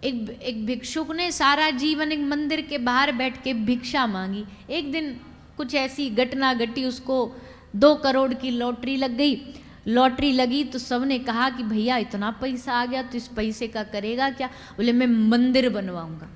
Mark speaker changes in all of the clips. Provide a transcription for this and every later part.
Speaker 1: एक भिक्षुक ने सारा जीवन एक मंदिर के बाहर बैठ के भिक्षा मांगी। एक दिन कुछ ऐसी घटना घटी, उसको 2 करोड़ की लॉटरी लग गई। लॉटरी लगी तो सबने कहा कि भैया इतना पैसा आ गया तो इस पैसे का करेगा क्या? बोले मैं मंदिर बनवाऊंगा,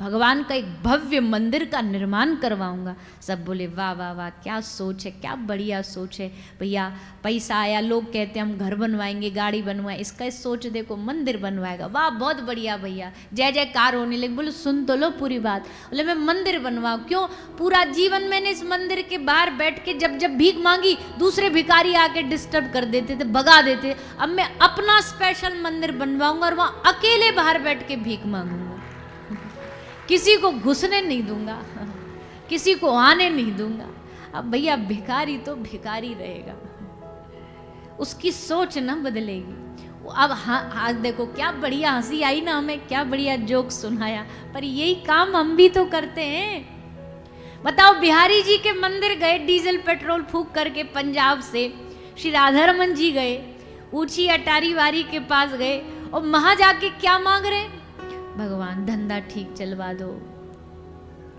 Speaker 1: भगवान का एक भव्य मंदिर का निर्माण करवाऊंगा। सब बोले वाह वाह वाह, क्या सोच है, क्या बढ़िया सोच है भैया। पैसा आया, लोग कहते हैं हम घर बनवाएंगे, गाड़ी बनवाएं, इसका सोच देखो मंदिर बनवाएगा, वाह बहुत बढ़िया भैया, जय जयकार होने लगी। बोले सुन तो लो पूरी बात। बोले मैं मंदिर बनवाऊं, क्यों? पूरा जीवन मैंने इस मंदिर के बाहर बैठ के जब जब भीख मांगी दूसरे भिखारी आके डिस्टर्ब कर देते थे, भगा देते। अब मैं अपना स्पेशल मंदिर बनवाऊंगा और वहां अकेले बाहर बैठ के भीख मांगूंगा, किसी को घुसने नहीं दूंगा, किसी को आने नहीं दूंगा। अब भैया भिखारी तो भिखारी रहेगा, उसकी सोच ना बदलेगी। अब हाँ देखो क्या बढ़िया हंसी आई ना हमें, क्या बढ़िया जोक सुनाया, पर यही काम हम भी तो करते हैं। बताओ, बिहारी जी के मंदिर गए, डीजल पेट्रोल फूंक करके पंजाब से, श्री राधारमन जी गए, ऊंची अटारी वारी के पास गए और वहां जाके क्या मांग रहे? भगवान धंधा ठीक चलवा दो।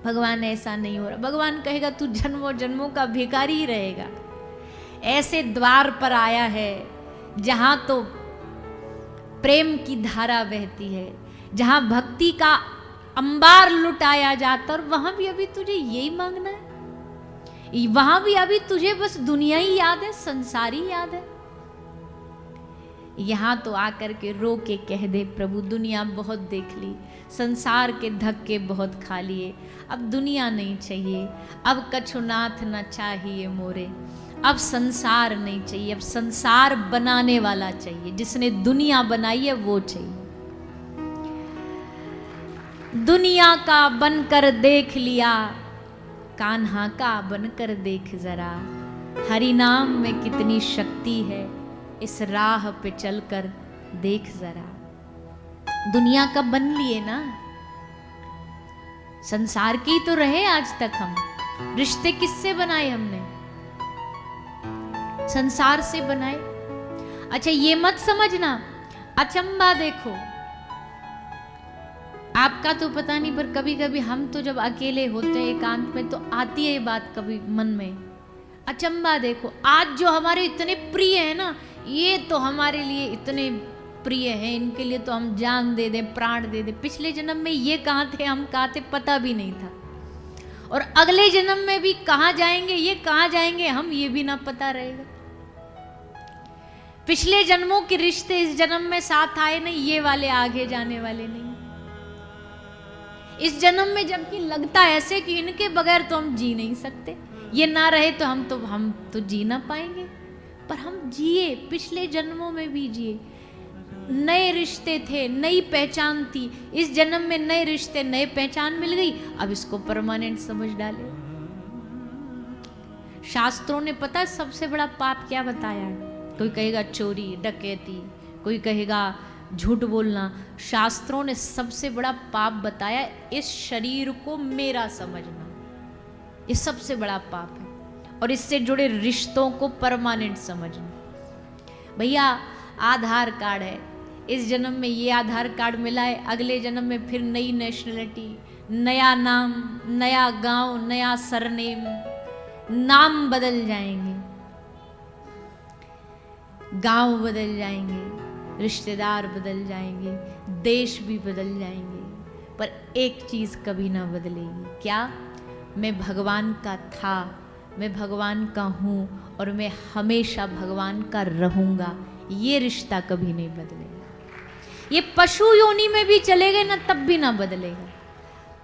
Speaker 1: भगवान ऐसा नहीं हो रहा, भगवान कहेगा तू जन्मों जन्मों का भिखारी ही रहेगा। ऐसे द्वार पर आया है जहां तो प्रेम की धारा बहती है, जहां भक्ति का अंबार लुटाया जाता, और वहां भी अभी तुझे यही मांगना है? वहां भी अभी तुझे बस दुनिया ही याद है, संसार ही याद है। यहाँ तो आकर के रो के कह दे प्रभु दुनिया बहुत देख ली, संसार के धक्के बहुत खा लिए, अब दुनिया नहीं चाहिए, अब कछुनाथ न चाहिए मोरे, अब संसार नहीं चाहिए, अब संसार बनाने वाला चाहिए, जिसने दुनिया बनाई है वो चाहिए। दुनिया का बनकर देख लिया, कान्हा का बनकर देख जरा, हरि नाम में कितनी शक्ति है, इस राह पे चलकर देख जरा। दुनिया का बन लिए ना, संसार के ही तो रहे आज तक हम। रिश्ते किससे बनाए हमने? संसार से बनाए। अच्छा ये मत समझना, अचंबा देखो, आपका तो पता नहीं, पर कभी कभी हम तो जब अकेले होते हैं एकांत में तो आती है ये बात कभी मन में। अचंबा देखो, आज जो हमारे इतने प्रिय है ना, ये तो हमारे लिए इतने प्रिय हैं, इनके लिए तो हम जान दे दें, प्राण दे दें। पिछले जन्म में ये कहाँ थे, हम कहाँ थे, पता भी नहीं था, और अगले जन्म में भी कहाँ जाएंगे, ये कहाँ जाएंगे, हम ये भी ना पता रहेगा। पिछले जन्मों के रिश्ते इस जन्म में साथ आए नहीं, ये वाले आगे जाने वाले नहीं। इस जन्म में जबकि लगता ऐसे कि इनके बगैर तो हम जी नहीं सकते, ये ना रहे तो हम तो जी ना पाएंगे, पर हम जिए, पिछले जन्मों में भी जिए, नए रिश्ते थे, नई पहचान थी, इस जन्म में नए रिश्ते, नए पहचान मिल गई, अब इसको परमानेंट समझ डाले। शास्त्रों ने पता है सबसे बड़ा पाप क्या बताया है? कोई कहेगा चोरी डकैती, कोई कहेगा झूठ बोलना। शास्त्रों ने सबसे बड़ा पाप बताया इस शरीर को मेरा समझना, ये सबसे बड़ा पाप है, और इससे जुड़े रिश्तों को परमानेंट समझना। भैया आधार कार्ड है, इस जन्म में ये आधार कार्ड मिला है, अगले जन्म में फिर नई नेशनलिटी, नया नाम, नया गांव, नया सरनेम, नाम बदल जाएंगे, गांव बदल जाएंगे, रिश्तेदार बदल जाएंगे, देश भी बदल जाएंगे, पर एक चीज कभी ना बदलेगी। क्या? मैं भगवान का था, मैं भगवान का हूँ, और मैं हमेशा भगवान का रहूंगा, ये रिश्ता कभी नहीं बदलेगा। ये पशु योनि में भी चले गए ना, तब भी ना बदलेगा,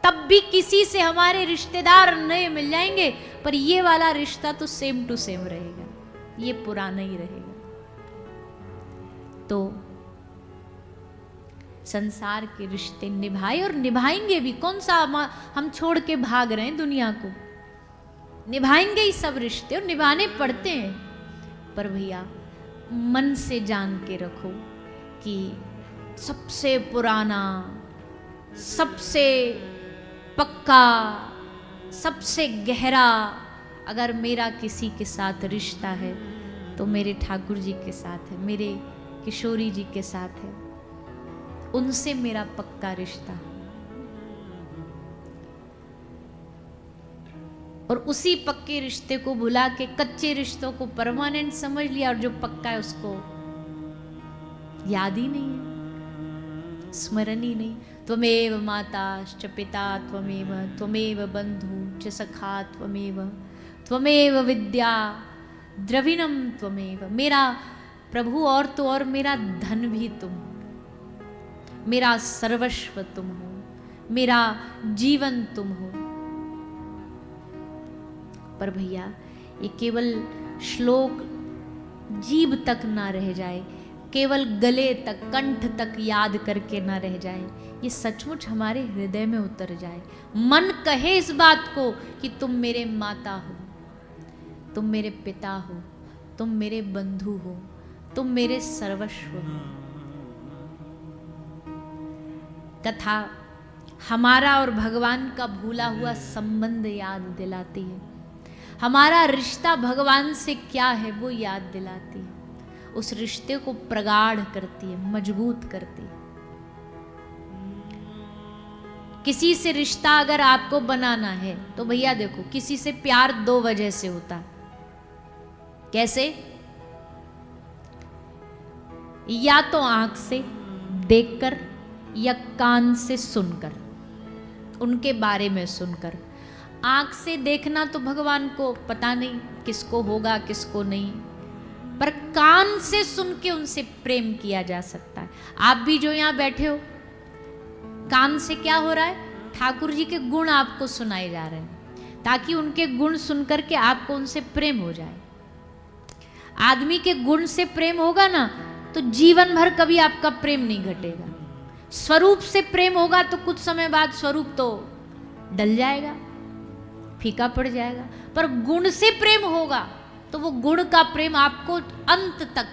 Speaker 1: तब भी किसी से हमारे रिश्तेदार नए मिल जाएंगे, पर ये वाला रिश्ता तो सेम टू सेम रहेगा, ये पुराना ही रहेगा। तो संसार के रिश्ते निभाए और निभाएंगे भी। कौन सा हम छोड़ के भाग रहे हैं दुनिया को? निभाएंगे ही सब रिश्ते, और निभाने पड़ते हैं, पर भैया मन से जान के रखो कि सबसे पुराना, सबसे पक्का, सबसे गहरा अगर मेरा किसी के साथ रिश्ता है तो मेरे ठाकुर जी के साथ है, मेरे किशोरी जी के साथ है। उनसे मेरा पक्का रिश्ता, और उसी पक्के रिश्ते को भुला के कच्चे रिश्तों को परमानेंट समझ लिया, और जो पक्का है उसको याद ही नहीं है, स्मरण ही नहीं। त्वमेव माताश्च पिता त्वमेव, त्वमेव बंधु च सखा त्वमेव, त्वमेव विद्या द्रविणम त्वमेव। मेरा प्रभु और तो और मेरा धन भी तुम, मेरा सर्वस्व तुम हो, मेरा जीवन तुम हो। पर भैया ये केवल श्लोक जीभ तक ना रह जाए, केवल गले तक, कंठ तक याद करके ना रह जाए, ये सचमुच हमारे हृदय में उतर जाए। मन कहे इस बात को कि तुम मेरे माता हो, तुम मेरे पिता हो, तुम मेरे बंधु हो, तुम मेरे सर्वस्व हो। कथा हमारा और भगवान का भूला हुआ संबंध याद दिलाती है, हमारा रिश्ता भगवान से क्या है वो याद दिलाती है, उस रिश्ते को प्रगाढ़ करती है, मजबूत करती है। किसी से रिश्ता अगर आपको बनाना है तो भैया देखो, किसी से प्यार दो वजह से होता है। कैसे? या तो आंख से देखकर, या कान से सुनकर, उनके बारे में सुनकर। आंख से देखना तो भगवान को पता नहीं किसको होगा किसको नहीं, पर कान से सुन के उनसे प्रेम किया जा सकता है। आप भी जो यहां बैठे हो, कान से क्या हो रहा है? ठाकुर जी के गुण आपको सुनाए जा रहे हैं, ताकि उनके गुण सुनकर के आपको उनसे प्रेम हो जाए। आदमी के गुण से प्रेम होगा ना तो जीवन भर कभी आपका प्रेम नहीं घटेगा। स्वरूप से प्रेम होगा तो कुछ समय बाद स्वरूप तो डल जाएगा, फीका पड़ जाएगा, पर गुण से प्रेम होगा तो वो गुण का प्रेम आपको अंत तक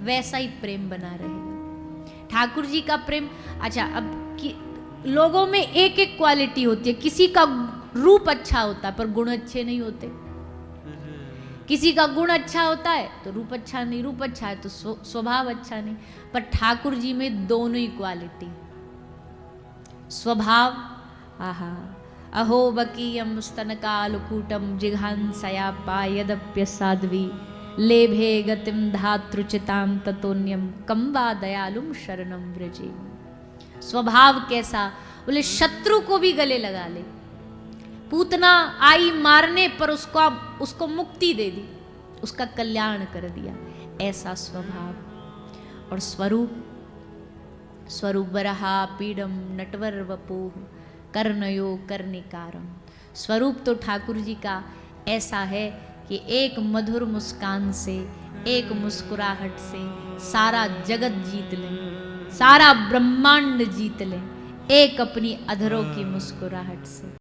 Speaker 1: वैसा ही प्रेम बना रहेगा। ठाकुर जी का प्रेम, अच्छा अब लोगों में एक एक क्वालिटी होती है, किसी का रूप अच्छा होता है पर गुण अच्छे नहीं होते, किसी का गुण अच्छा होता है तो रूप अच्छा नहीं, रूप अच्छा है तो स्वभाव अच्छा नहीं। पर ठाकुर जी में दोनों ही क्वालिटी, स्वभाव आहा अहो बकीयम स्तनकालकूटम जिघांसया पायदप्य साध्वी लेभे गतिम धातृचिताम ततोन्यम कम्बा दयालुम शरणम व्रजे। स्वभाव कैसा? बोले शत्रु को भी गले लगा ले, पूतना आई मारने पर उसको मुक्ति दे दी, उसका कल्याण कर दिया, ऐसा स्वभाव। और स्वरूप बरहा पीडम नटवर वपोह कर्णयो कर्णिकारम। स्वरूप तो ठाकुर जी का ऐसा है कि एक मधुर मुस्कान से, एक मुस्कुराहट से सारा जगत जीत लें, सारा ब्रह्मांड जीत लें, एक अपनी अधरों की मुस्कुराहट से।